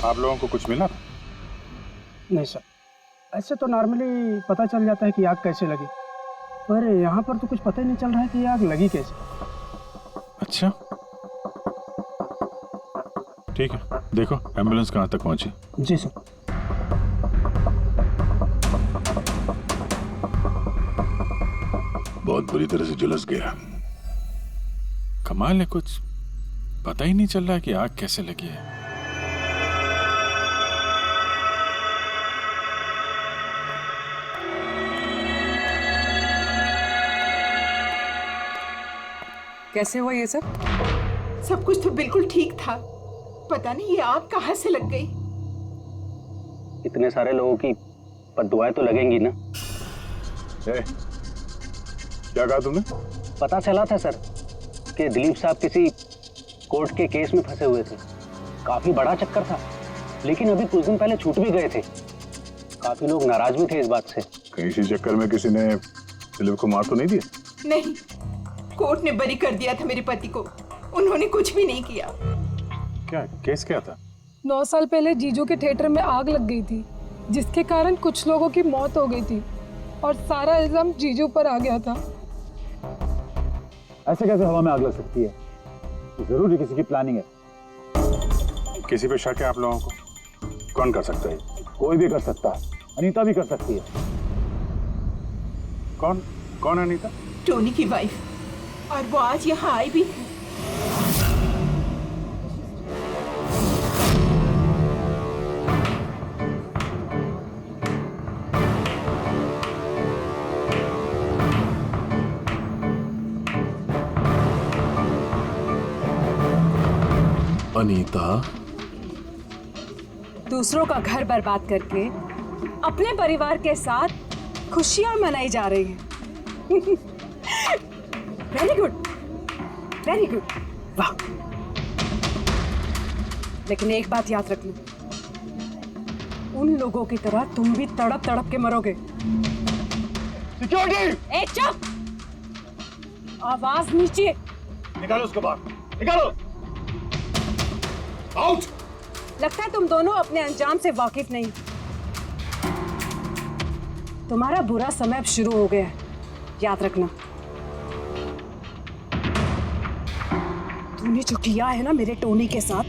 आप लोगों को कुछ मिला? नहीं सर, ऐसे तो नॉर्मली पता चल जाता है कि आग कैसे लगी, पर यहाँ पर तो कुछ पता ही नहीं चल रहा है कि आग लगी कैसे। अच्छा ठीक है, देखो एम्बुलेंस कहाँ तक पहुंची। जी सर। बहुत बुरी तरह से झुलस गया। कमाल है, कुछ पता ही नहीं चल रहा कि आग कैसे लगी है। कैसे हुआ ये सब? सब कुछ तो बिल्कुल ठीक था, पता नहीं ये आग कहाँ से लग गई। इतने सारे लोगों की बद्दुआएं तो लगेंगी ना। क्या कहा तुमने? पता चला था सर कि दिलीप साहब किसी कोर्ट के केस में फंसे हुए थे। काफी बड़ा चक्कर था, लेकिन अभी कुछ दिन पहले छूट भी गए थे। काफी लोग नाराज भी थे इस बात से। कहीं इसी चक्कर में किसी ने दिलीप को मार तो नहीं दिया? नहीं, कोर्ट ने बरी कर दिया था मेरे पति को, उन्होंने कुछ भी नहीं किया। क्या केस क्या था? 9 साल पहले जीजू के थिएटर में आग लग गई थी, जिसके कारण कुछ लोगों की मौत हो गई थी और सारा इल्जाम जीजू पर आ गया था। ऐसे कैसे हवा में आग लग सकती है? जरूर किसी की प्लानिंग है। किसी पे शक है आप लोगों को? कौन कर सकता है? कोई भी कर सकता है, अनीता भी कर सकती है। कौन कौन है अनीता? टोनी की वाइफ, और वो आज यहाँ आई भी थी। अनीता, दूसरों का घर बर्बाद करके अपने परिवार के साथ खुशियां मनाई जा रही है। वेरी गुड, वेरी गुड, वाह। लेकिन एक बात याद रखना, उन लोगों की तरह तुम भी तड़प तड़प के मरोगे। सिक्योरिटी! ए चुप! आवाज नीचे। निकालो उसको बाहर, निकालो! आउट! लगता है तुम दोनों अपने अंजाम से वाकिफ नहीं। तुम्हारा बुरा समय अब शुरू हो गया है, याद रखना। तूने जो किया है ना मेरे टोनी के साथ,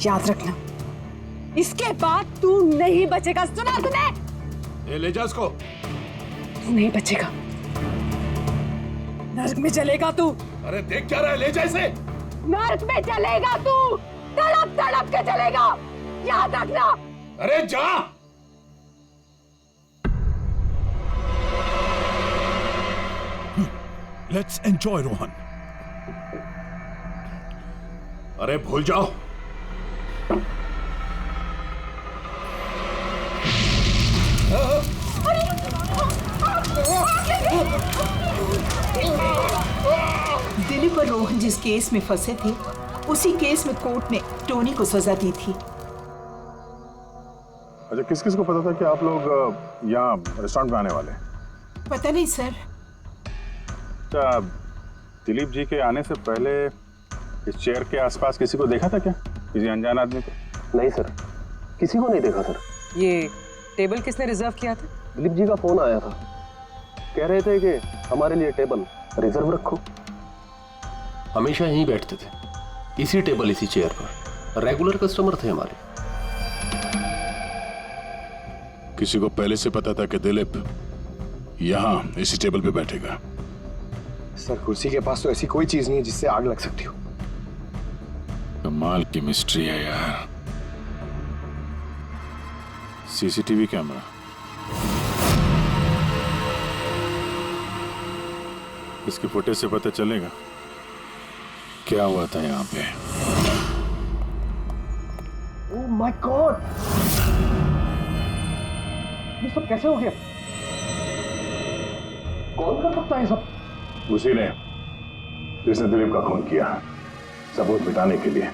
याद रखना, इसके बाद तू नहीं बचेगा। सुना तूने? ले जा उसको। तू नहीं बचेगा, नर्क में चलेगा तू। अरे देख क्या रहा है, ले जा इसे। नर्क में चलेगा तू, तड़प तड़प के चलेगा, याद रखना। अरे जा। Let's enjoy Rohan. अरे भूल जाओ। दिलीप और रोहन जिस केस में फंसे थे, उसी केस में कोर्ट ने टोनी को सजा दी थी। अच्छा, किस किस को पता था कि आप लोग यहाँ रेस्टोरेंट में आने वाले हैं? पता नहीं सर। अच्छा, दिलीप जी के आने से पहले इस चेयर के आसपास किसी को देखा था क्या? किसी अनजान आदमी को? नहीं सर, किसी को नहीं देखा सर। ये टेबल किसने रिजर्व किया था? दिलीप जी का फोन आया था, कह रहे थे कि हमारे लिए टेबल रिजर्व रखो। हमेशा यहीं बैठते थे, इसी टेबल इसी चेयर पर। रेगुलर कस्टमर थे हमारे। किसी को पहले से पता था कि दिलीप यहाँ इसी टेबल पे बैठेगा? सर, कुर्सी के पास तो ऐसी कोई चीज नहीं है जिससे आग लग सकती हो। कमाल की मिस्ट्री है यार। सीसीटीवी कैमरा, इसके फुटेज से पता चलेगा क्या हुआ था यहाँ पे। ओह माय गॉड, ये सब कैसे हो गया? कौन कर सकता है सब? उसी ने जिसने दिलीप का खून किया, सबूत मिटाने के लिए।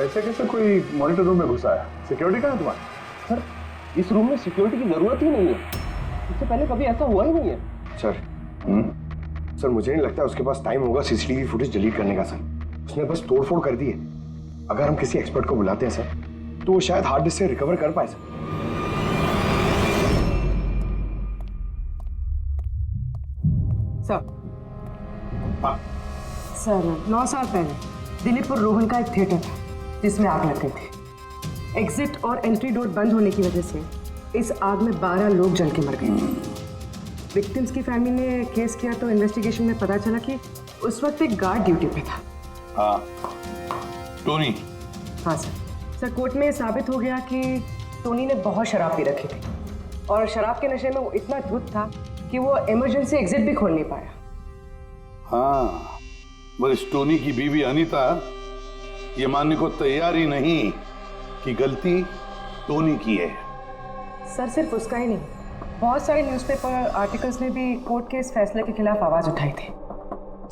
ऐसे कैसे कोई मॉनिटर रूम में घुसा है? सिक्योरिटी कहाँ है तुम्हारी? सर, इस रूम में सिक्योरिटी की जरूरत ही नहीं है, इससे पहले कभी ऐसा हुआ ही नहीं है। सर, सर मुझे नहीं लगता उसके पास टाइम होगा सीसीटीवी फुटेज डिलीट करने का। सर, उसने बस तोड़फोड़ कर दी है। अगर हम किसी एक्सपर्ट को बुलाते हैं सर, तो वो शायद हार्ड डिस्क से रिकवर कर पाए सर। सर 9 साल पहले दिलीप और रोहन का एक थिएटर था जिसमें आग लग गई थी। एग्जिट और एंट्री डोर बंद होने की वजह से इस आग में 12 लोग जल के मर गए थे। विक्टिम्स की फैमिली ने केस किया तो इन्वेस्टिगेशन में पता चला कि उस वक्त एक गार्ड ड्यूटी पे था। हाँ, टोनी। हाँ सर कोर्ट में साबित हो गया कि टोनी ने बहुत शराब पी रखी थी और शराब के नशे में वो इतना धुत था कि वो इमरजेंसी एग्जिट भी खोल नहीं पाया। हाँ, बस टोनी की बीवी अनीता ये मानने को तैयार ही नहीं कि गलती टोनी की है। सर सिर्फ उसका ही नहीं, बहुत सारे न्यूज़पेपर आर्टिकल्स ने भी कोर्ट के इस फैसले के खिलाफ आवाज उठाई थी।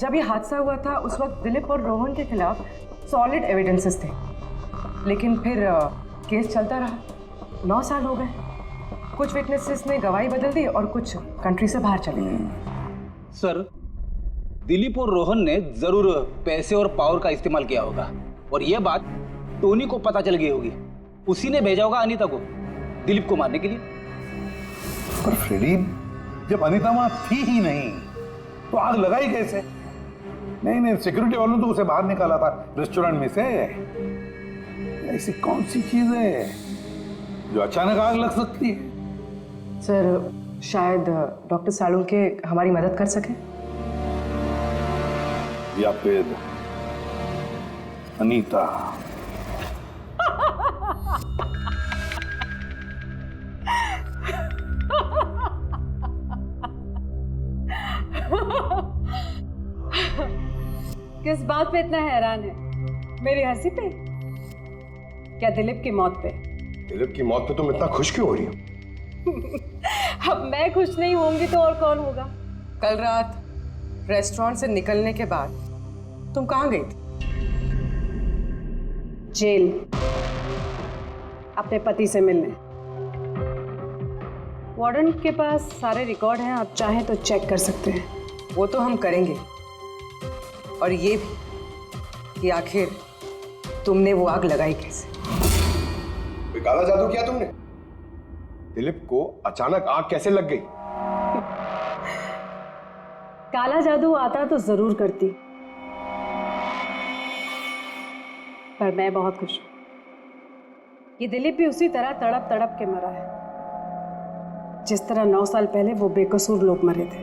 जब ये हादसा हुआ था उस वक्त दिलीप और रोहन के खिलाफ सॉलिड एविडेंसेस थे, लेकिन फिर केस चलता रहा। 9 साल हो गए। कुछ विटनेसेस ने गवाही बदल दी और कुछ कंट्री से बाहर चले गए। सर, दिलीप और रोहन ने जरूर पैसे और पावर का इस्तेमाल किया होगा और यह बात टोनी को पता चल गई होगी। उसी ने भेजा होगा अनीता को दिलीप को मारने के लिए। पर फ्रेडी, जब अनीता वहां थी ही नहीं तो आग लगाई कैसे? नहीं, सिक्योरिटी वालों ने तो उसे बाहर निकाला था रेस्टोरेंट में से। ऐसी कौन सी चीज है जो अचानक आग लग सकती है? सर शायद डॉक्टर सालुंके हमारी मदद कर सके, या फिर अनीता। किस बात पे इतना हैरान है? मेरी हंसी पे? क्या दिलीप की मौत पे? दिलीप की मौत पे तुम इतना खुश क्यों हो रही हो? अब मैं खुश नहीं होंगी तो और कौन होगा? कल रात रेस्टोरेंट से निकलने के बाद तुम कहाँ गई थी? जेल, अपने पति से मिलने। वार्डन के पास सारे रिकॉर्ड हैं, आप चाहें तो चेक कर सकते हैं। वो तो हम करेंगे, और ये भी कि आखिर तुमने वो आग लगाई कैसे? कोई काला जादू किया तुमने? दिलीप को अचानक आग कैसे लग गई? काला जादू आता तो जरूर करती, पर मैं बहुत खुश हूं। ये दिलीप भी उसी तरह तड़प तड़प के मरा है जिस तरह 9 साल पहले वो बेकसूर लोग मरे थे,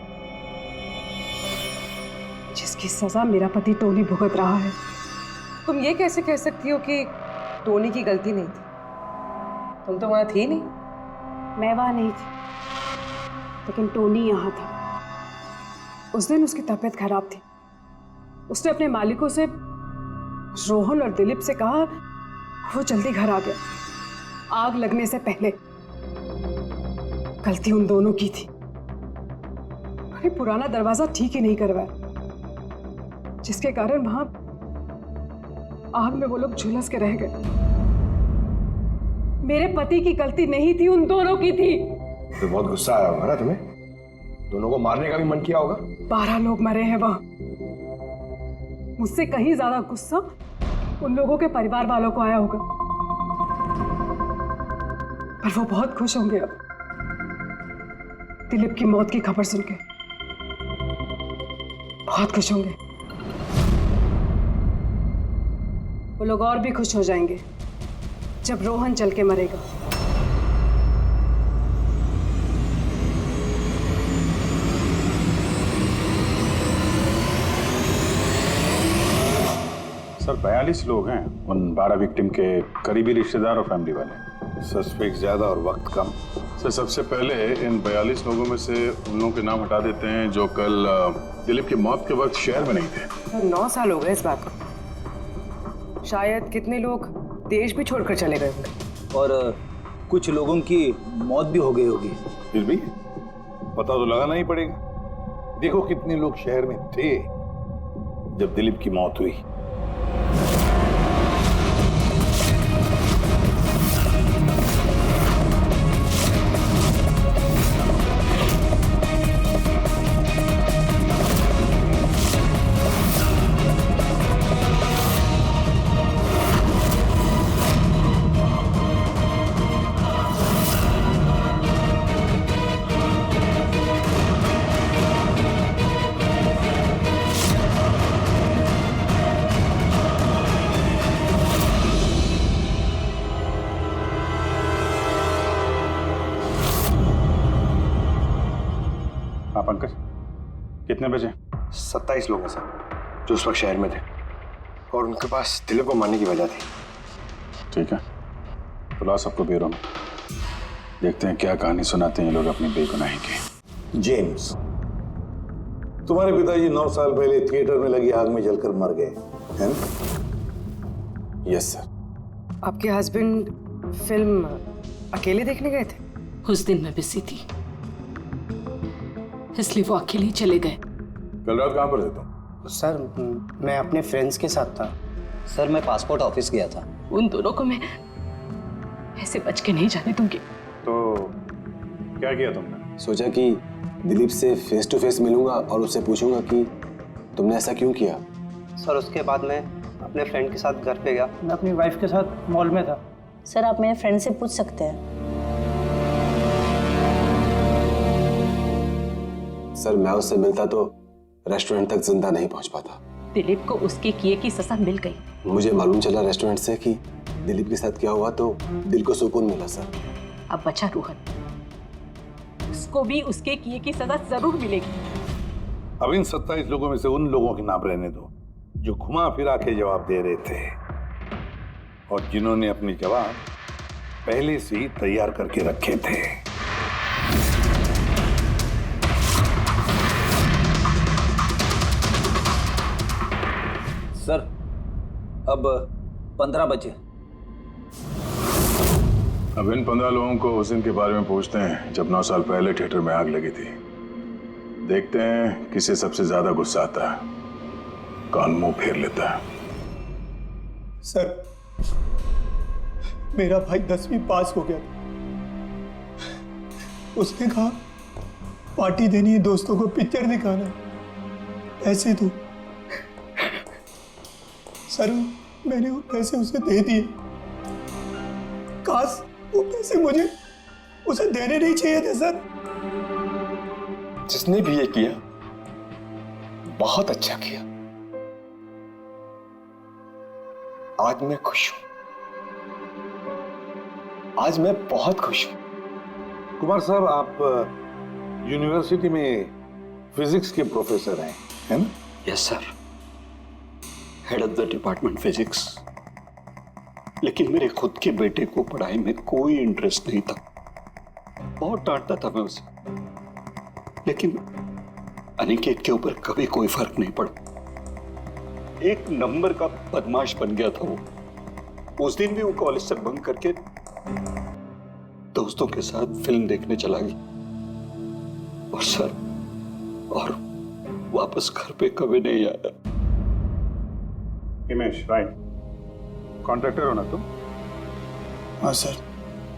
जिसकी सजा मेरा पति टोनी भुगत रहा है। तुम ये कैसे कह सकती हो कि टोनी की गलती नहीं थी? तुम तो वहां थी नहीं। मैं वहां नहीं थी, लेकिन टोनी यहाँ था। उस दिन उसकी तबीयत खराब थी। उसने अपने मालिकों से, रोहन और दिलीप से कहा वो जल्दी घर आ गया आग लगने से पहले। गलती उन दोनों की थी। अरे पुराना दरवाजा ठीक ही नहीं करवाया, जिसके कारण वहां आग में वो लोग झुलस के रह गए। मेरे पति की गलती नहीं थी, उन दोनों की थी। तो बहुत गुस्सा आया होगा ना तुम्हें? दोनों को मारने का भी मन किया होगा। 12 लोग मरे हैं वहां। मुझसे कहीं ज्यादा गुस्सा उन लोगों के परिवार वालों को आया होगा, पर वो बहुत खुश होंगे अब दिलीप की मौत की खबर सुनके। बहुत खुश होंगे। वो लोग और भी खुश हो जाएंगे जब रोहन चल के मरेगा। सर 42 लोग हैं, उन 12 विक्टिम के करीबी रिश्तेदार और फैमिली वाले। सस्पेक्ट ज्यादा और वक्त कम। सर सबसे पहले इन 42 लोगों में से उन लोगों के नाम हटा देते हैं जो कल दिलीप की मौत के वक्त शहर में नहीं थे। 9 साल हो गए इस बात को। शायद कितने लोग देश भी छोड़कर चले गए होंगे और कुछ लोगों की मौत भी हो गई होगी। फिर भी पता तो लगाना ही पड़ेगा। देखो कितने लोग शहर में थे जब दिलीप की मौत हुई। कितने बजे? 27 लोग हैं सर, जो उस वक्त शहर में थे और उनके पास दिलीप को मारने की वजह थी। ठीक है, बुलाओ सबको ब्यूरो में, देखते हैं क्या कहानी सुनाते हैं ये लोग अपनी बेगुनाही की। जेम्स, तुम्हारे पिताजी 9 साल पहले थिएटर में लगी आग में जलकर मर गए, है ना? Yes sir. आपके हस्बैंड फिल्म अकेले देखने गए थे? उस दिन मैं बिजी थी, इसलिए वो अकेले ही चले गए। कल रात कहाँ पर थे तुम? सर मैं अपने फ्रेंड्स के साथ था। सर मैं पासपोर्ट ऑफिस गया था। उन दोनों को मैं ऐसे बच के नहीं जाने दूंगी। तो क्या किया तुमने? सोचा कि दिलीप से फेस टू फेस मिलूंगा और उससे पूछूंगा कि तुमने ऐसा क्यों किया। सर उसके बाद मैं अपने फ्रेंड के साथ घर पे गया। मैं अपनी वाइफ के साथ मॉल में था। सर आप मेरे फ्रेंड से पूछ सकते हैं। सर मैं उससे मिलता तो रेस्टोरेंट तक जिंदा नहीं पहुंच पाता। दिलीप को उसके किए की सजा मिल गई। मुझे मालूम चला रेस्टोरेंट से कि दिलीप के साथ क्या हुआ तो दिल को सुकून मिला सर। अब बचा रोहन, उसको भी उसके किए की सजा जरूर मिलेगी। अब इन 27 लोगों में से उन लोगों के नाम रहने दो जो घुमा फिरा के जवाब दे रहे थे और जिन्होंने अपने जवाब पहले से ही तैयार करके रखे थे। सर अब 15 बजे। अब इन 15 लोगों को उस दिन के बारे में पूछते हैं जब 9 साल पहले थिएटर में आग लगी थी। देखते हैं किसे सबसे ज्यादा गुस्सा आता है, कौन मुंह फेर लेता है। सर मेरा भाई 10वीं पास हो गया। उसने कहा पार्टी देनी है, दोस्तों को पिक्चर दिखाना, पैसे दो। सर मैंने वो पैसे उसे दे दिए। काश वो पैसे मुझे उसे देने नहीं चाहिए थे सर। जिसने भी ये किया बहुत अच्छा किया। आज मैं खुश हूं, आज मैं बहुत खुश हूं। कुमार साहब, आप यूनिवर्सिटी में फिजिक्स के प्रोफेसर हैं, है ना? Yes sir, head of the department physics. लेकिन मेरे खुद के बेटे को पढ़ाई में कोई इंटरेस्ट नहीं था। बहुत डांटता था मैं उसे, लेकिन अनिकेत के ऊपर कभी कोई फर्क नहीं पड़ा। एक नंबर का बदमाश बन गया था वो। उस दिन भी वो कॉलेज से बंक करके दोस्तों के साथ फिल्म देखने चला गया और सर और वापस घर पे कभी नहीं आया। हिमेश, राइट, कॉन्ट्रैक्टर हो ना तुम? हाँ सर।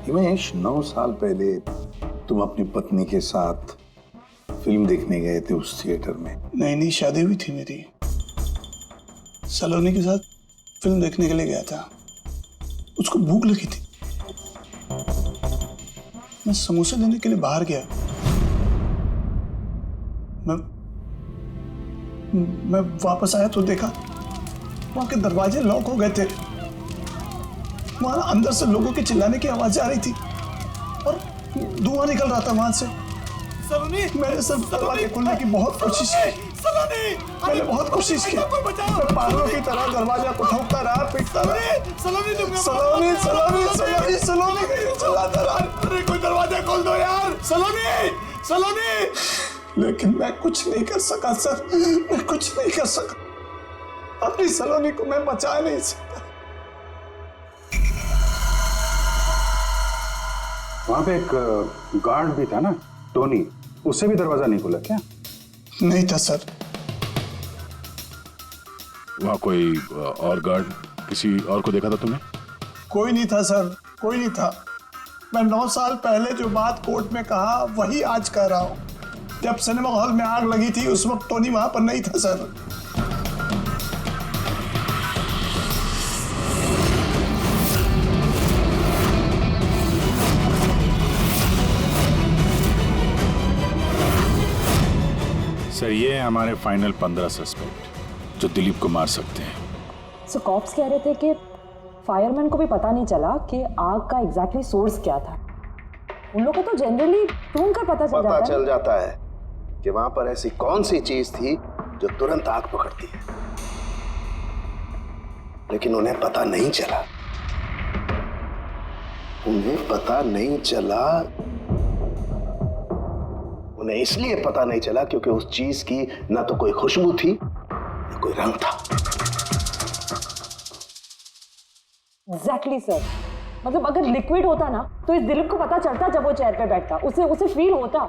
हिमेश, 9 साल पहले तुम अपनी पत्नी के साथ फिल्म देखने गए थे उस थिएटर में। नई नई शादी हुई थी मेरी। सलोनी के साथ फिल्म देखने के लिए गया था। उसको भूख लगी थी। मैं समोसे लेने के लिए बाहर गया। मैं वापस आया तो देखा वहां के दरवाजे लॉक हो गए थे। वहां अंदर से लोगों के चिल्लाने की आवाजें आ रही थी और धुआं निकल रहा था वहां से। सलोनी, मैंने सब दरवाजे खोलने की बहुत कोशिश की। सलोनी, मैंने बहुत कोशिश की। मैं पागलों की तरह दरवाजा को ठोकता रहा, पीटता रहा। सलोनी, सलोनी, सलोनी, सलोनी, सलोनी चिल्लाता रहा। अरे कोई दरवाजा खोल दो यार। सलोनी, सलोनी। लेकिन मैं कुछ नहीं कर सका सर, मैं कुछ नहीं कर सका। अपनी सलोनी को मैं बचा नहीं सकता। वहां पे एक गार्ड भी था ना, टोनी, उससे भी दरवाजा नहीं खुला क्या? नहीं था सर। वहां कोई और गार्ड, किसी और को देखा था तुमने? कोई नहीं था सर, कोई नहीं था। मैं 9 साल पहले जो बात कोर्ट में कहा वही आज कह रहा हूं। जब सिनेमा हॉल में आग लगी थी उस वक्त टोनी वहां पर नहीं था सर। सर ये है हमारे फाइनल 15 सस्पेक्ट जो दिलीप को मार सकते हैं। सो कॉप्स कह रहे थे कि फायरमैन को भी पता नहीं चला कि आग का एग्जैक्टली सोर्स क्या था। उन लोगों को तो जनरली ढूंढ कर पता चल जाता है कि कि वहां पर ऐसी कौन सी चीज थी जो तुरंत आग पकड़ती है, लेकिन उन्हें पता नहीं चला। उन्हें पता नहीं चला। उन्हें इसलिए पता नहीं चला क्योंकि उस चीज की ना तो कोई खुशबू थी ना कोई रंग था। Exactly sir. मतलब अगर लिक्विड होता ना तो इस दिलीप को पता चलता जब वो चेयर पे बैठता, उसे फील होता।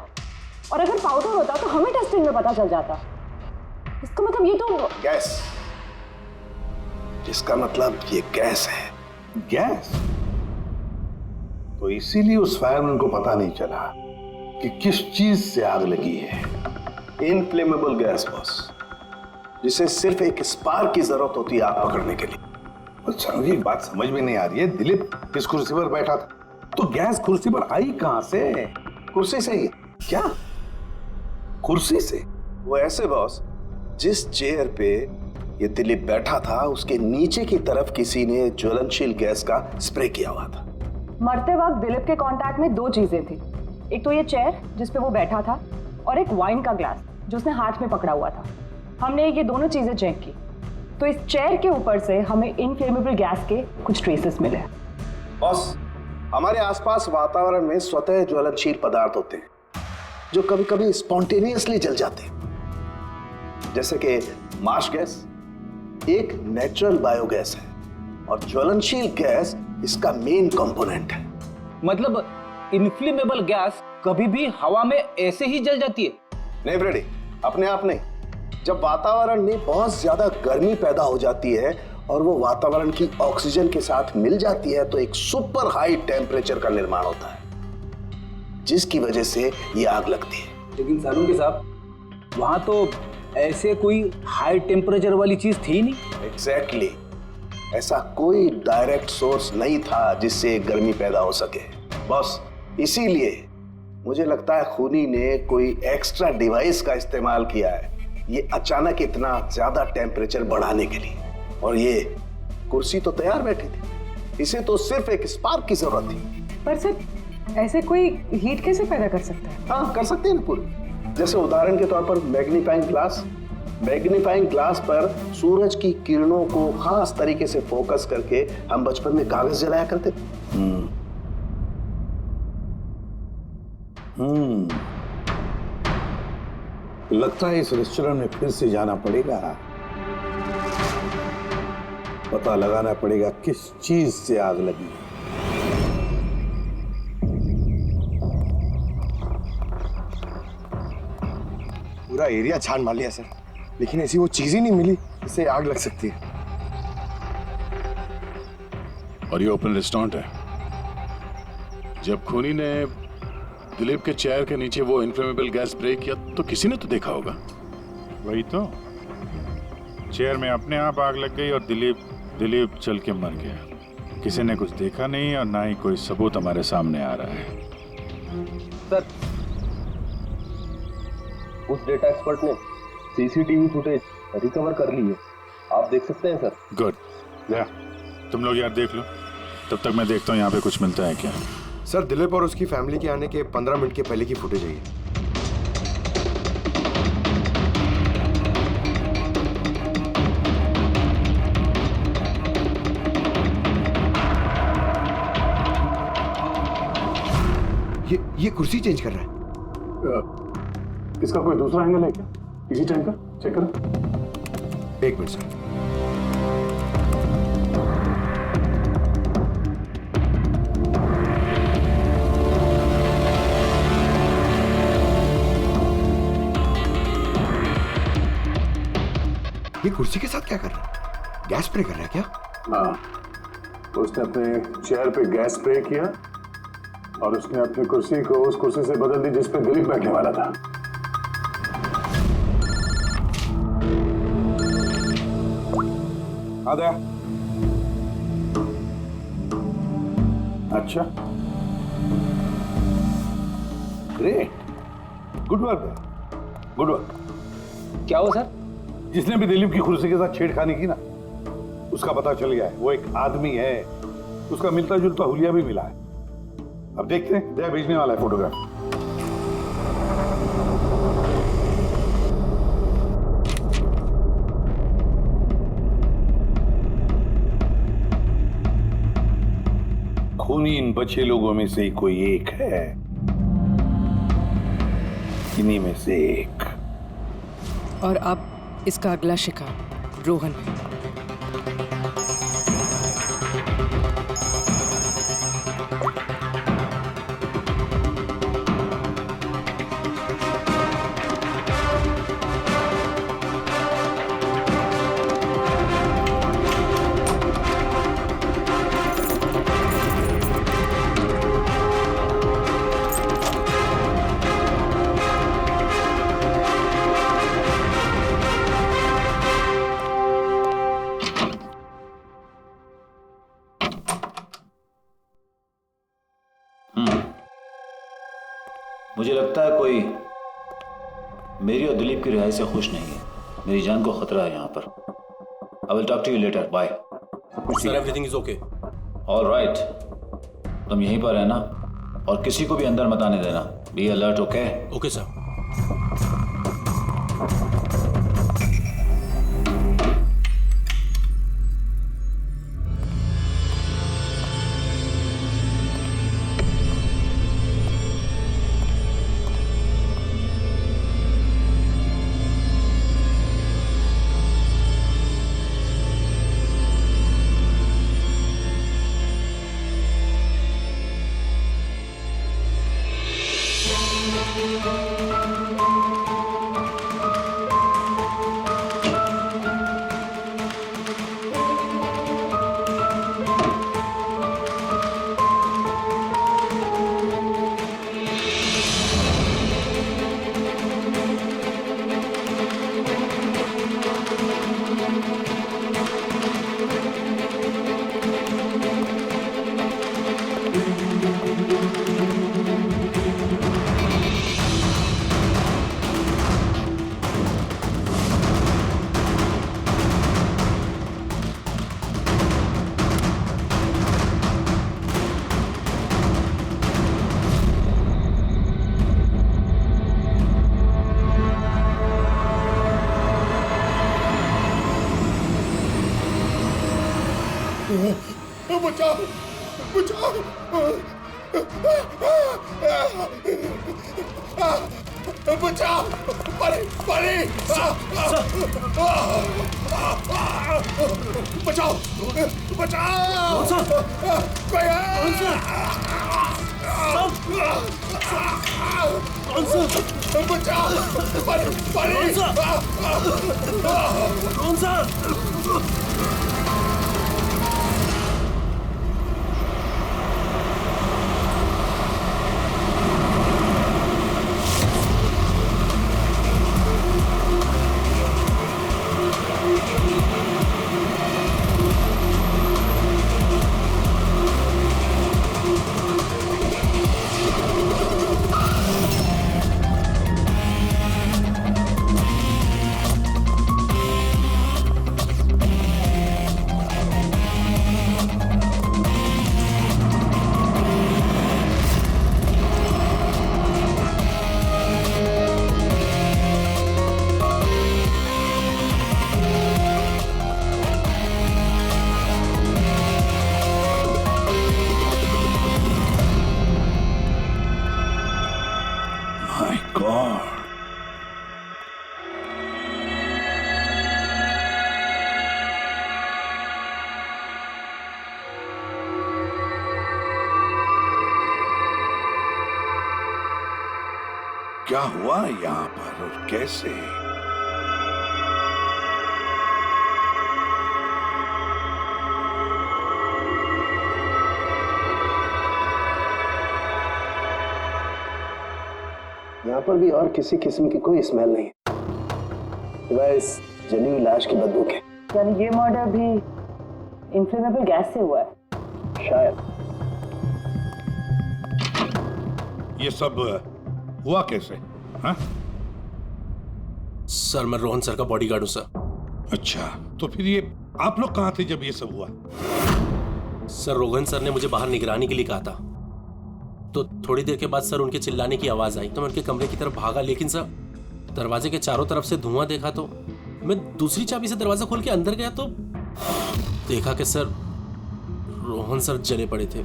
और अगर पाउडर होता तो हमें टेस्टिंग में पता चल जाता। इसका मतलब ये तो गैस, जिसका मतलब ये गैस है। गैस? तो इसीलिए उस फायरमैन को पता नहीं चला कि किस चीज से आग लगी है। इनफ्लेमेबल गैस बॉस, जिसे सिर्फ एक स्पार्क की जरूरत होती है आग पकड़ने के लिए। अच्छा, मुझे एक बात समझ में नहीं आ रही है। दिलीप किस कुर्सी पर बैठा था, तो गैस कुर्सी पर आई कहां से? कुर्सी से ही। क्या? कुर्सी से? वो ऐसे बॉस, जिस चेयर पे ये दिलीप बैठा था उसके नीचे की तरफ किसी ने ज्वलनशील गैस का स्प्रे किया हुआ था। मरते वक्त दिलीप के कांटेक्ट में दो चीजें थी। एक तो ये चेयर जिस पे वो बैठा था और एक वाइन का ग्लास जो उसने हाथ में पकड़ा हुआ था। हमने ये दोनों चीजें चेक की तो इस चेयर के ऊपर से हमें इनफ्लेमेबल गैस के कुछ ट्रेसेस मिले। बॉस, हमारे आसपास वातावरण में स्वतः ज्वलनशील पदार्थ होते हैं जो कभी कभी स्पॉन्टेनियसली जल जाते हैं, जैसे कि मार्श गैस एक नेचुरल बायोगैस है और ज्वलनशील गैस इसका मेन कंपोनेंट है। मतलब इनफ्लेमेबल गैस कभी भी हवा में ऐसे ही जल जाती है? नहीं ब्रेडी, अपने आप नहीं। जब वातावरण में बहुत ज्यादा गर्मी पैदा हो जाती है और वो वातावरण की ऑक्सीजन के साथ मिल जाती है तो एक सुपर हाई टेम्परेचर का निर्माण होता है, जिसकी वजह से ये आग लगती है। लेकिन सालून साहब, वहां तो ऐसे कोई हाई टेम्परेचर वाली चीज थी नहीं। एग्जैक्टली, ऐसा कोई डायरेक्ट सोर्स नहीं था जिससे गर्मी पैदा हो सके बॉस। इसीलिए मुझे लगता है खूनी ने कोई एक्स्ट्रा डिवाइस का इस्तेमाल किया है ये अचानक इतना ज्यादा टेम्परेचर बढ़ाने के लिए। और ये कुर्सी तो तैयार बैठी थी, इसे तो सिर्फ एक स्पार्क की जरूरत थी। पर सर ऐसे कोई हीट कैसे पैदा कर सकता है? हाँ, कर सकते हैं ना पूरी। जैसे उदाहरण के तौर पर मैग्नीफाइंग ग्लास पर सूरज की किरणों को खास तरीके से फोकस करके हम बचपन में कागज जलाया करते थे। लगता है इस रेस्टोरेंट में फिर से जाना पड़ेगा। पता लगाना पड़ेगा किस चीज से आग लगी। पूरा एरिया छान मार लिया सर, लेकिन ऐसी वो चीज ही नहीं मिली जिससे आग लग सकती है। और ये ओपन रेस्टोरेंट है। जब खूनी ने दिलीप के चेयर के नीचे वो इनफ्लेमेबल गैस स्प्रे किया तो किसी ने तो देखा होगा। वही तो, चेयर में अपने आप आग लग गई और दिलीप चल के मर गया। किसी ने कुछ देखा नहीं और ना ही कोई सबूत हमारे सामने आ रहा है। सर, उस डेटा एक्सपर्ट ने सीसीटीवी फुटेज रिकवर कर ली है, आप देख सकते हैं सर। गुड, या तुम लोग यार देख लो, तब तक मैं देखता हूँ यहाँ पे कुछ मिलता है क्या। सर, दिलीप और उसकी फैमिली के आने के 15 मिनट के पहले की फुटेज है ये। ये कुर्सी चेंज कर रहा है। इसका कोई दूसरा एंगल है क्या? इसी टाइम का चेक करो। एक मिनट सर। ये कुर्सी के साथ क्या कर रहा है? गैस स्प्रे कर रहा है क्या? हाँ, तो उसने अपने चेयर पे गैस स्प्रे किया और उसने अपनी कुर्सी को उस कुर्सी से बदल दी जिस पे दिलीप बैठने वाला था। आ गया। अच्छा, great, good work, good work. क्या हुआ सर? जिसने भी दिलीप की कुर्सी के साथ छेड़खानी की ना, उसका पता चल गया है। वो एक आदमी है, उसका मिलता जुलता हुलिया भी मिला है। अब देखते हैं, दया भेजने वाला है फोटोग्राफ। खूनी इन बचे लोगों में से ही कोई एक है, इन्हीं में से एक। और अब इसका अगला शिकार रोहन है। मुझे लगता है कोई मेरी और दिलीप की रिहाई से खुश नहीं है। मेरी जान को खतरा है यहाँ पर। I will talk to you later, bye. Sir everything is okay. All right, तुम यहीं पर रहना और किसी को भी अंदर मत आने देना। Be alert, okay? Okay sir. बचाओ बचाओ बचाओ, परे परे बचाओ बचाओ, बचाओ, परे परे कौन सा? क्या हुआ यहाँ पर और कैसे? यहाँ पर भी और किसी किस्म की कोई स्मेल नहीं, सिवाय इस जली हुई लाश की बदबू के। यानी ये मर्डर भी इन्फ्लेमेबल गैस से हुआ है? शायद। ये सब हुआ कैसे? हाँ? सर मैं रोहन सर का बॉडीगार्ड हूं सर। अच्छा, तो फिर ये आप लोग कहाँ थे जब ये सब हुआ? सर रोहन सर ने मुझे बाहर निगरानी के लिए कहा था, तो थोड़ी देर के बाद सर उनके चिल्लाने की आवाज आई तो मैं उनके कमरे की तरफ भागा, लेकिन सर दरवाजे के चारों तरफ से धुआं देखा तो मैं दूसरी चाबी से दरवाजा खोल के अंदर गया तो देखा कि सर रोहन सर जले पड़े थे।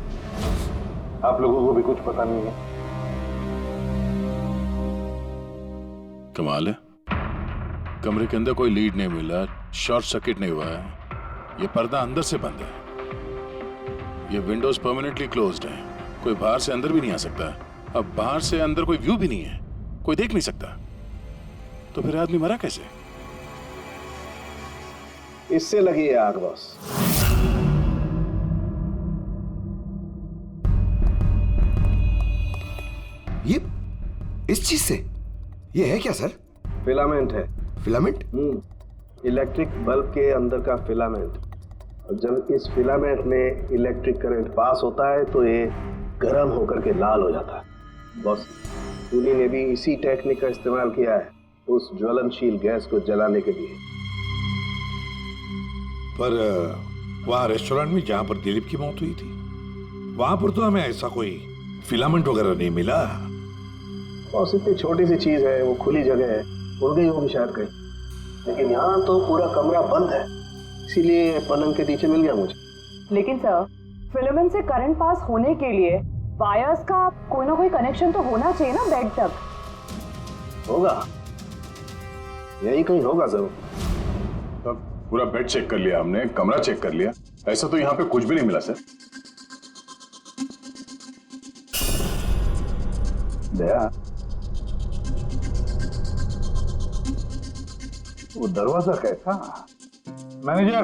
आप लोगों को भी कुछ पता नहीं है? कमाल है, कमरे के अंदर कोई लीड नहीं मिला, शॉर्ट सर्किट नहीं हुआ है, ये पर्दा अंदर से बंद है, ये विंडोज परमानेंटली क्लोज्ड है, कोई बाहर से अंदर भी नहीं आ सकता। अब बाहर से अंदर कोई व्यू भी नहीं है, कोई देख नहीं सकता, तो फिर आदमी मरा कैसे? इससे लगी है आग बॉस। ये इस चीज से ये है क्या सर? फिलामेंट है। फिलामेंट? इलेक्ट्रिक बल्ब के अंदर का फिलामेंट। और जब इस फिलामेंट में इलेक्ट्रिक करंट पास होता है तो ये गर्म होकर के लाल हो जाता है। बॉस, खूनी ने भी इसी टेक्निक का इस्तेमाल किया है उस ज्वलनशील गैस को जलाने के लिए। पर वहां रेस्टोरेंट में जहां पर दिलीप की मौत हुई थी, वहां पर तो हमें ऐसा कोई फिलामेंट वगैरह नहीं मिला। बॉस, इतनी छोटी सी चीज है, वो खुली जगह है, उड़ गई होगी शायद कहीं, लेकिन यहाँ तो पूरा कमरा बंद है, इसीलिए पलंग के नीचे मिल गया मुझे। लेकिन सर, फिलामेंट से करंट पास होने के लिए वायर्स का कोई ना कोई कनेक्शन तो होना चाहिए ना बेड तक। होगा, यही कहीं होगा जरूर। तब पूरा बेड चेक कर लिया हमने, कमरा चेक कर लिया, ऐसा तो यहाँ पे कुछ भी नहीं मिला सर। दया, वो दरवाजा कैसा? मैनेजर।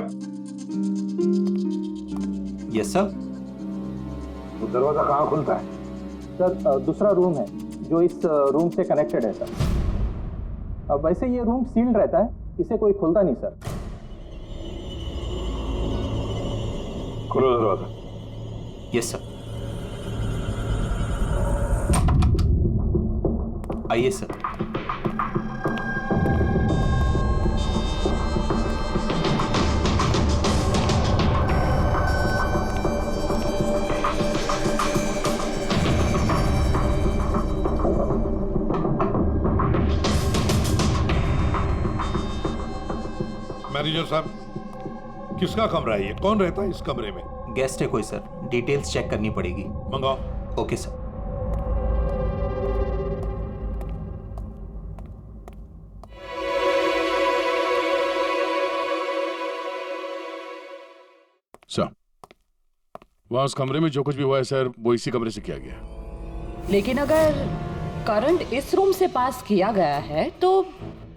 Yes sir. वो दरवाजा कहाँ खुलता है? सर दूसरा रूम है जो इस रूम से कनेक्टेड है सर। अब वैसे ये रूम सील्ड रहता है, इसे कोई खुलता नहीं सर। खोलो दरवाजा। Yes sir. आइए सर। मैनेजर साहब, किसका कमरा है ये? कौन रहता है इस कमरे में? गेस्ट है कोई सर, डिटेल्स चेक करनी पड़ेगी। मंगाओ। Okay sir. सर, वहां उस कमरे में जो कुछ भी हुआ है सर, वो इसी कमरे से किया गया। लेकिन अगर करंट इस रूम से पास किया गया है तो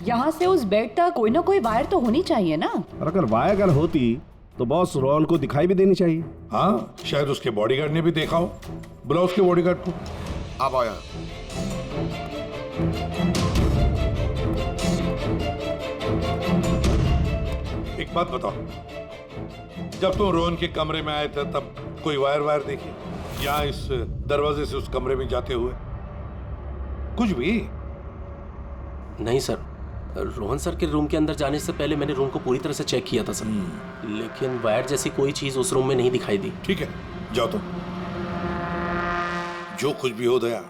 यहाँ से उस बेड तक कोई ना कोई वायर तो होनी चाहिए ना। और अगर वायर अगर होती तो बॉस रोहन को दिखाई भी देनी चाहिए। हाँ, शायद उसके बॉडीगार्ड ने भी देखा हो। बुलाओ उसके बॉडीगार्ड को। आप आओ यहाँ। एक बात बताओ, जब तुम रोहन के कमरे में आए थे तब कोई वायर देखी? यहाँ इस दरवाजे से उस कमरे में जाते हुए कुछ भी? नहीं सर, रोहन सर के रूम के अंदर जाने से पहले मैंने रूम को पूरी तरह से चेक किया था सर, लेकिन वायर जैसी कोई चीज उस रूम में नहीं दिखाई दी। ठीक है, जाओ तो। जो कुछ भी हो दया,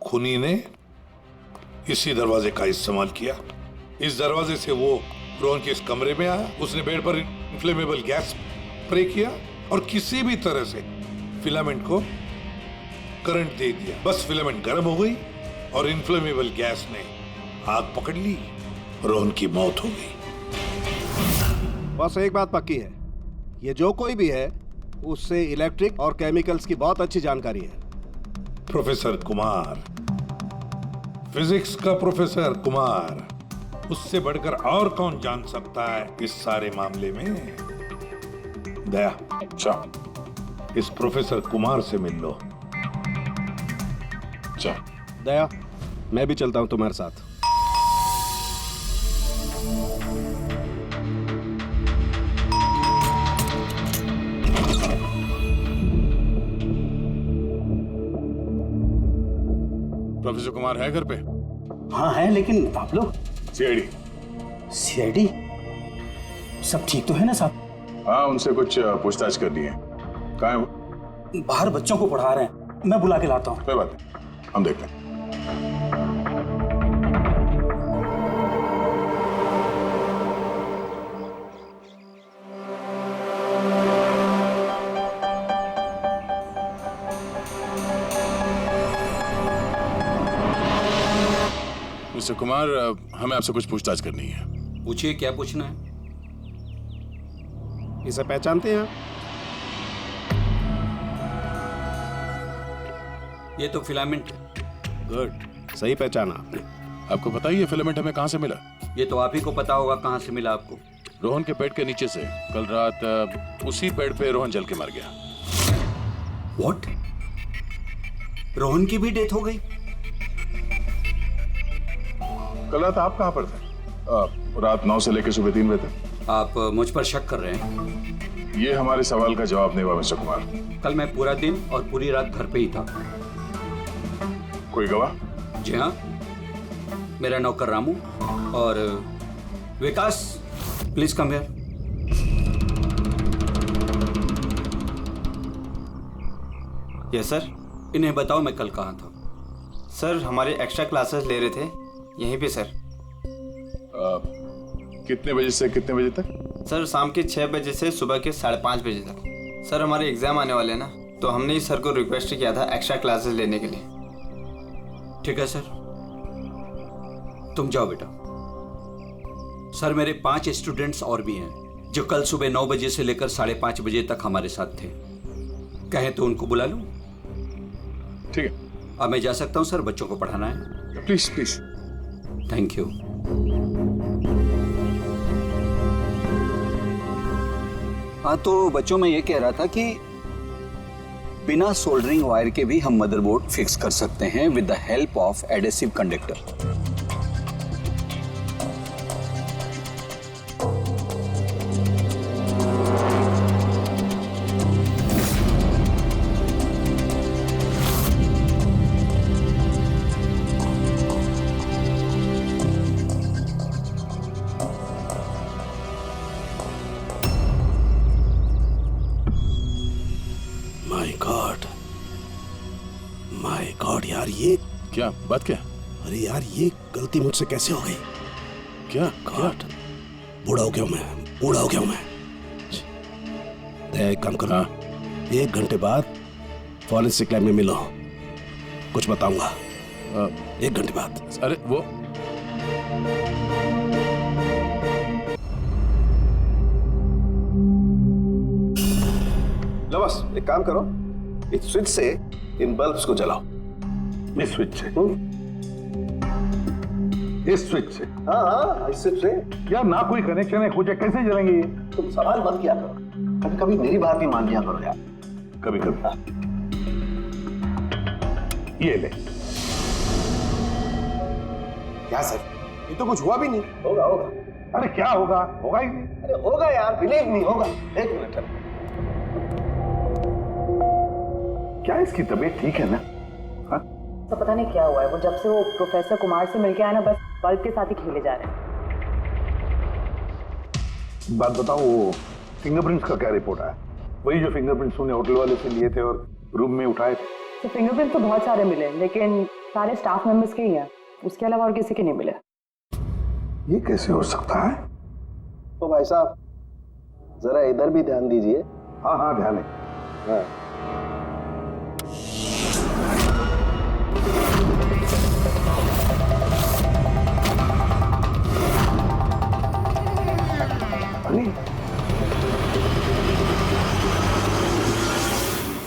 खूनी ने इसी दरवाजे का इस्तेमाल किया। इस दरवाजे से वो रोहन के इस कमरे में आया, उसने बेड पर इन्फ्लेमेबल गैस स्प्रे किया और किसी भी तरह से फिलामेंट को करंट दे दिया। बस फिलामेंट गर्म हो गई और इन्फ्लेमेबल गैस ने आग पकड़ ली, रोहन की मौत हो गई। बस एक बात पक्की है, ये जो कोई भी है उससे इलेक्ट्रिक और केमिकल्स की बहुत अच्छी जानकारी है। प्रोफेसर कुमार, फिजिक्स का प्रोफेसर कुमार, उससे बढ़कर और कौन जान सकता है इस सारे मामले में? दया, अच्छा इस प्रोफेसर कुमार से मिल लो। अच्छा दया, मैं भी चलता हूं तुम्हारे साथ। प्रोफेसर कुमार है घर पे? हाँ है, लेकिन आप लोग? सीआईडी। सीआईडी? सब ठीक तो है ना साहब? हाँ, उनसे कुछ पूछताछ करनी है। कहाँ है वो? बाहर बच्चों को पढ़ा रहे हैं, मैं बुला के लाता हूँ। कोई बात नहीं, हम देखते हैं। मिस्टर कुमार, हमें आपसे कुछ पूछताछ करनी है। पूछिए, क्या पूछना है? इसे पहचानते हैं आप? ये तो फिलामेंट है। गुड, सही पहचाना आपने। आपको पता ही है फिलामेंट हमें कहाँ से मिला? ये तो आप ही को पता होगा कहाँ से मिला आपको। रोहन के पेट के नीचे से। कल रात उसी पेड़ पे रोहन जल के मर गया। व्हाट? रोहन की भी डेथ हो गई? कल रात आप कहाँ पर थे? रात 9 से लेकर सुबह 3 बजे तक। आप मुझ पर शक कर रहे हैं? ये हमारे सवाल का जवाब नहीं हुआ मिस्टर कुमार। कल मैं पूरा दिन और पूरी रात घर पे ही था। कोई गवाह? जी हाँ, मेरा नौकर रामू और Vikas. Please come here. Yes sir. इन्हें बताओ मैं कल कहाँ था। सर हमारे एक्स्ट्रा क्लासेस ले रहे थे यहीं पे सर। कितने बजे से कितने बजे तक? सर शाम के 6 बजे से सुबह के 5:30 बजे तक। सर हमारे एग्जाम आने वाले हैं ना, तो हमने इस सर को रिक्वेस्ट किया था एक्स्ट्रा क्लासेस लेने के लिए। ठीक है सर, तुम जाओ बेटा। सर मेरे 5 स्टूडेंट्स और भी हैं जो कल सुबह 9 बजे से लेकर 5:30 बजे तक हमारे साथ थे। कहें तो उनको बुला लूं? ठीक है। अब मैं जा सकता हूं सर, बच्चों को पढ़ाना है। Please please. Thank you. हाँ, तो बच्चों में ये कह रहा था कि बिना सोल्डरिंग वायर के भी हम मदरबोर्ड फिक्स कर सकते हैं with the help of adhesive conductor. My God यार, ये क्या बात? क्या? अरे यार, ये गलती मुझसे कैसे हो गई? क्या? गॉड, बूढ़ा हो गया हूं मैं, बूढ़ा हो गया हूं मैं। एक काम करो, 1 घंटे बाद फॉरेंसिक लैब में मिलो, कुछ बताऊंगा। 1 घंटे बाद। अरे वो लो बस, एक काम करो, इस स्विच से इन बल्ब्स को जलाओ। इस स्विच से? इस स्विच से? हाँ, इस स्विच से। यार ना कोई कनेक्शन है, कुछ है, कैसे जलेंगे ये? तुम सवाल मत किया करो, कभी कभी मेरी बात भी मान लिया करो यार। कभी कभी। ये ले। क्या सर, ये तो कुछ हुआ भी नहीं। होगा होगा। अरे क्या होगा? होगा ही नहीं। अरे होगा यार, बिलीव नहीं होगा। 1 मिनट। क्या इसकी तबीयत ठीक है ना? हाँ? तो पता नहीं क्या हुआ है, वो जब से वो प्रोफेसर कुमार से मिलके आया ना, बस बल्ब के साथ ही खेले जा रहे हैं। बात बताओ, वो फिंगरप्रिंट्स का क्या रिपोर्ट आया? वही जो फिंगरप्रिंट्स तुमने होटल वाले से लिए थे और रूम में उठाए थे। तो फिंगरप्रिंट तो बहुत सारे मिले, लेकिन सारे स्टाफ मेंबर्स के ही हैं, उसके अलावा और किसी के नहीं मिले। ये कैसे हो सकता है? तो भाई साहब जरा इधर भी ध्यान दीजिए। हाँ हाँ, ध्यान है। हाँ।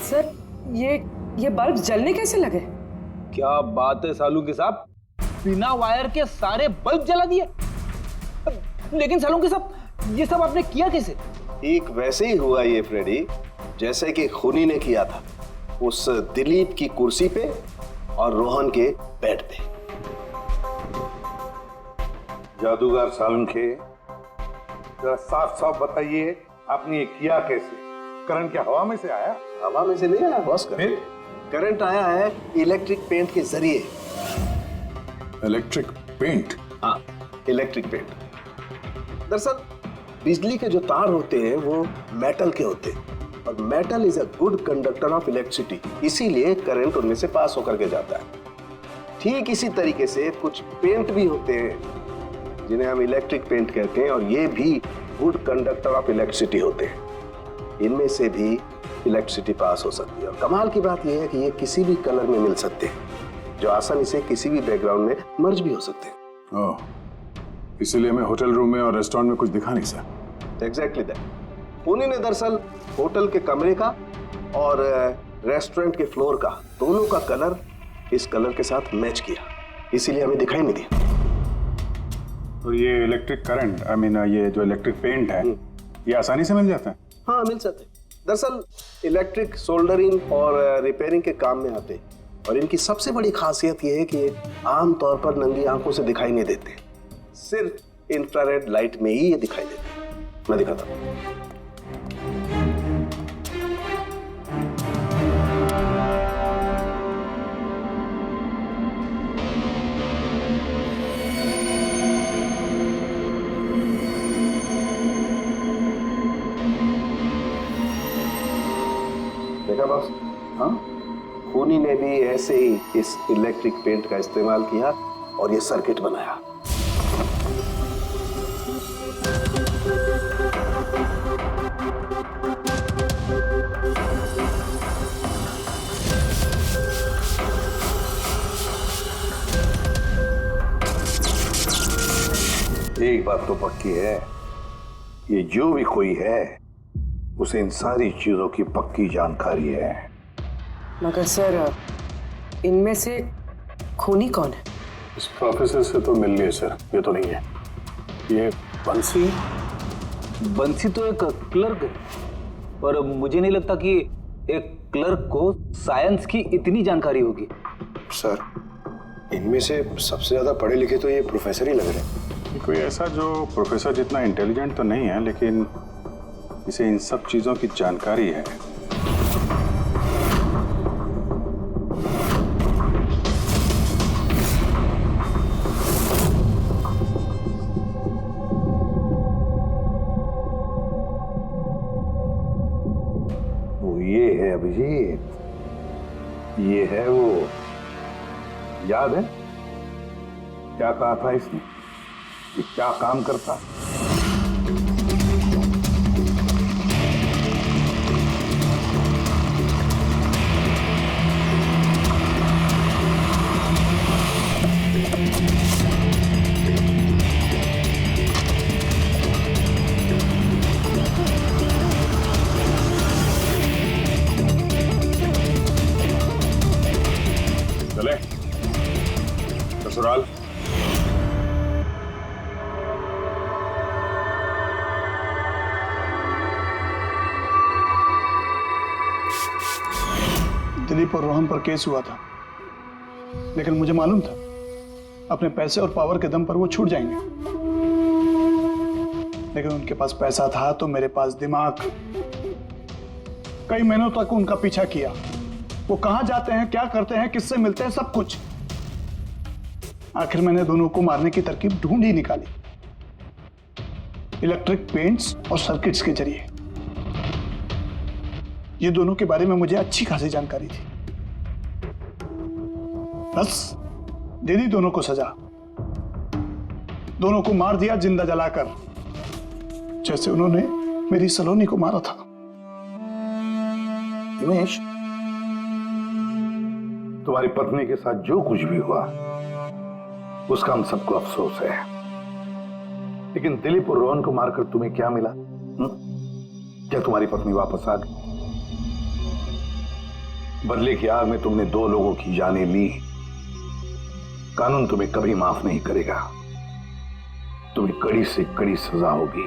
सर ये बल्ब जलने कैसे लगे? क्या बात है सालूके साहब, बिना वायर के सारे बल्ब जला दिए। लेकिन सालूके साहब, ये सब आपने किया कैसे? ठीक वैसे ही हुआ ये फ्रेडी, जैसे कि खूनी ने किया था उस दिलीप की कुर्सी पे और रोहन के बेड पे। जादूगर सालुंखे, जरा साफ साफ बताइए, आपने ये किया कैसे? करंट क्या हवा में से आया? हवा में से नहीं आया बॉस, करंट आया है इलेक्ट्रिक पेंट के जरिए। Electric paint? हाँ, इलेक्ट्रिक पेंट। दरअसल बिजली के जो तार होते हैं वो मेटल के होते हैं, और metal is a good conductor of electricity, इसीलिए करंट उनमें से पास होकर के जाता है। ठीक इसी तरीके से कुछ पेंट भी होते हैं जिन्हें हम इलेक्ट्रिक पेंट कहते हैं, और ये भी गुड कंडक्टर ऑफ इलेक्ट्रिसिटी होते हैं। इनमें से भी इलेक्ट्रिसिटी पास हो सकती है, और कमाल की बात यह है कि ये किसी भी कलर में मिल सकते हैं, जो आसानी से किसी भी बैकग्राउंड में मर्ज भी हो सकते हैं। ओह, इसीलिए हमें होटल रूम में और रेस्टोरेंट में कुछ दिखा नहीं सर। Exactly that. खूनी ने दरअसल होटल के कमरे का और रेस्टोरेंट के फ्लोर का दोनों का कलर इस कलर के साथ मैच किया, इसीलिए हमें दिखाई नहीं दिया। तो ये इलेक्ट्रिक करंट, आई मीन ये जो इलेक्ट्रिक पेंट है, ये आसानी से मिल जाता है? हाँ, मिल जाते। दरअसल इलेक्ट्रिक सोल्डरिंग और रिपेयरिंग के काम में आते, और इनकी सबसे बड़ी खासियत ये है कि ये आमतौर पर नंगी आंखों से दिखाई नहीं देते, सिर्फ इंफ्रारेड लाइट में ही ये दिखाई देते। मैं दिखाता हूँ। देखा बॉस? हाँ, खूनी ने भी ऐसे ही इस इलेक्ट्रिक पेंट का इस्तेमाल किया और ये सर्किट बनाया। एक बात तो पक्की है, ये जो भी कोई है उसे इन सारी चीजों की पक्की जानकारी है। मगर सर, इनमें से खूनी कौन है? इस प्रोफेसर से तो मिल लिए सर, ये तो नहीं है। ये बंसी? बंसी तो एक क्लर्क है, पर मुझे नहीं लगता कि एक क्लर्क को साइंस की इतनी जानकारी होगी। सर, इनमें से सबसे ज्यादा पढ़े लिखे तो ये प्रोफेसर ही लग रहे हैं। कोई ऐसा जो प्रोफेसर जितना इंटेलिजेंट तो नहीं है, लेकिन इसे इन सब चीजों की जानकारी है। वो ये है अभिजीत, ये है वो। याद है क्या कहा था इसने, ये क्या काम करता? चले ससुराल। दिलीप और रोहन पर केस हुआ था, लेकिन मुझे मालूम था अपने पैसे और पावर के दम पर वो छूट जाएंगे। लेकिन उनके पास पैसा था तो मेरे पास दिमाग। कई महीनों तक उनका पीछा किया, वो कहां जाते हैं, क्या करते हैं, किससे मिलते हैं, सब कुछ। आखिर मैंने दोनों को मारने की तरकीब ढूंढ ही निकाली, इलेक्ट्रिक पेंट्स और सर्किट्स के जरिए। ये दोनों के बारे में मुझे अच्छी खासी जानकारी थी। बस दे दी दोनों को सजा, दोनों को मार दिया जिंदा जलाकर, जैसे उन्होंने मेरी सलोनी को मारा था। हिमेश, तुम्हारी पत्नी के साथ जो कुछ भी हुआ उसका हम सबको अफसोस है, लेकिन दिलीप और रोहन को मारकर तुम्हें क्या मिला? क्या तुम्हारी पत्नी वापस आ गई? बदले की आग में तुमने दो लोगों की जानें ली। कानून तुम्हें कभी माफ नहीं करेगा, तुम्हें कड़ी से कड़ी सजा होगी।